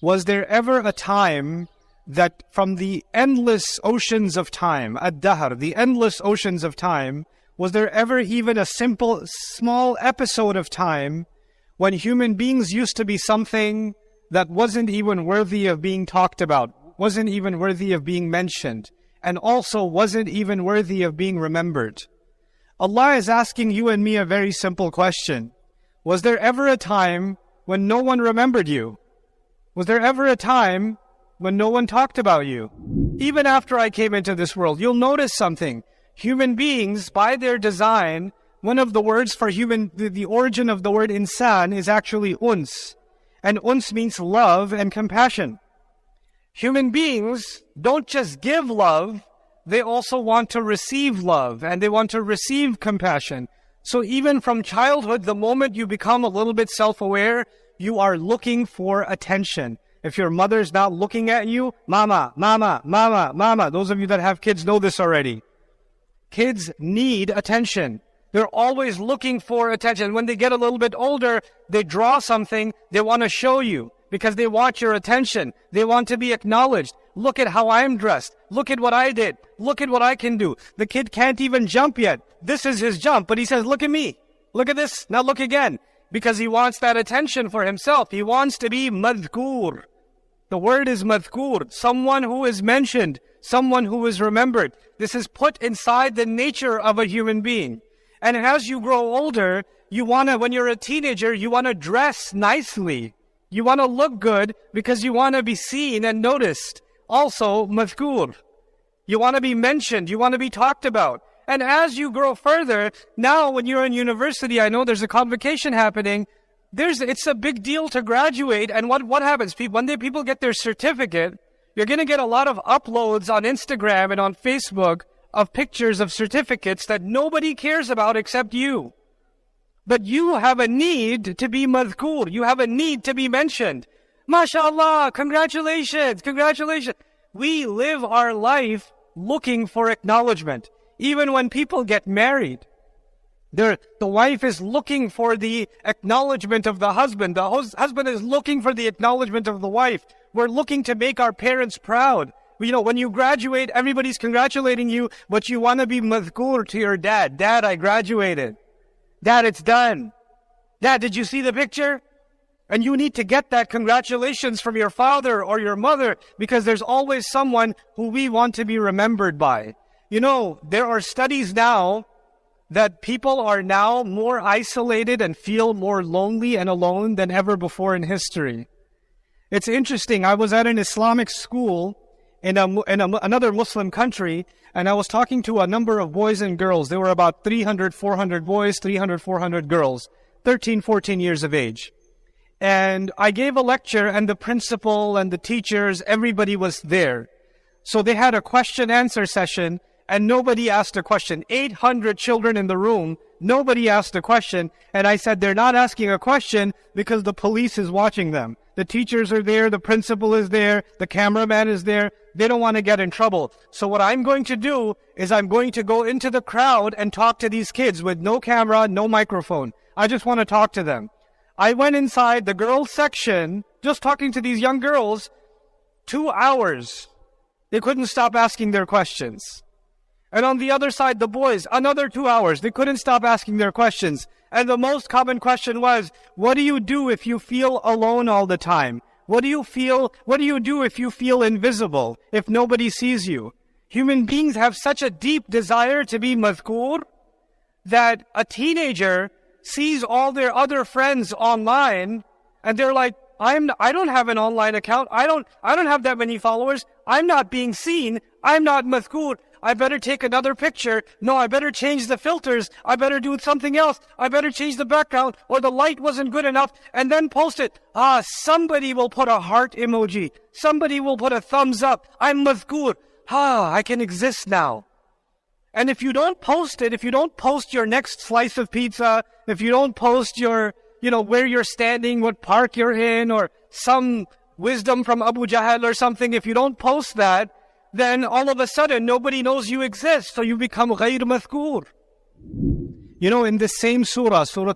was there ever a time that from the endless oceans of time, ad-dahr, the endless oceans of time, was there ever even a simple, small episode of time when human beings used to be something that wasn't even worthy of being talked about, wasn't even worthy of being mentioned, and also wasn't even worthy of being remembered? Allah is asking you and me a very simple question. Was there ever a time when no one remembered you? Was there ever a time when no one talked about you? Even after I came into this world, you'll notice something. Human beings, by their design, one of the words for human, the origin of the word insan is actually uns. And uns means love and compassion. Human beings don't just give love, they also want to receive love and they want to receive compassion. So even from childhood, the moment you become a little bit self-aware, you are looking for attention. If your mother's not looking at you, mama, mama, mama, mama. Those of you that have kids know this already. Kids need attention. They're always looking for attention. When they get a little bit older, they draw something, they want to show you because they want your attention. They want to be acknowledged. Look at how I'm dressed. Look at what I did. Look at what I can do. The kid can't even jump yet. This is his jump, but he says, look at me. Look at this. Now look again. Because he wants that attention for himself. He wants to be madhkur. The word is madhkur, someone who is mentioned, someone who is remembered. This is put inside the nature of a human being. And as you grow older, when you're a teenager, you want to dress nicely. You want to look good because you want to be seen and noticed. Also, madhkur. You want to be mentioned, you want to be talked about. And as you grow further, now when you're in university, I know there's a convocation happening. It's a big deal to graduate. And what happens? One day people get their certificate. You're going to get a lot of uploads on Instagram and on Facebook of pictures of certificates that nobody cares about except you. But you have a need to be madhkur. You have a need to be mentioned. MashaAllah, congratulations, congratulations. We live our life looking for acknowledgement. Even when people get married, the wife is looking for the acknowledgement of the husband. The husband is looking for the acknowledgement of the wife. We're looking to make our parents proud. When you graduate, everybody's congratulating you, but you want to be madhkur to your dad. Dad, I graduated. Dad, it's done. Dad, did you see the picture? And you need to get that congratulations from your father or your mother because there's always someone who we want to be remembered by. There are studies now that people are now more isolated and feel more lonely and alone than ever before in history. It's interesting. I was at an Islamic school in another Muslim country, and I was talking to a number of boys and girls. There were about 300, 400 boys, 300, 400 girls, 13, 14 years of age. And I gave a lecture, and the principal and the teachers, everybody was there. So they had a question-answer session, and nobody asked a question. 800 children in the room, nobody asked a question. And I said, they're not asking a question because the police is watching them. The teachers are there, the principal is there, the cameraman is there. They don't want to get in trouble. So what I'm going to do is I'm going to go into the crowd and talk to these kids with no camera, no microphone. I just want to talk to them. I went inside the girls section, just talking to these young girls, 2 hours. They couldn't stop asking their questions. And on the other side, the boys, another 2 hours. They couldn't stop asking their questions. And the most common question was, what do you do if you feel alone all the time? What do you do if you feel invisible, if nobody sees you? Human beings have such a deep desire to be madhkur that a teenager sees all their other friends online and they're like, I don't have an online account. I don't have that many followers. I'm not being seen. I'm not madhkur. I better take another picture. No, I better change the filters. I better do something else. I better change the background, or the light wasn't good enough, and then post it. Somebody will put a heart emoji. Somebody will put a thumbs up. I'm madhkur. I can exist now. And if you don't post it, if you don't post your next slice of pizza, if you don't post your, where you're standing, what park you're in, or some wisdom from Abu Jahl or something, if you don't post that, then all of a sudden nobody knows you exist, so you become ghayr madhkur. In the same surah, Surah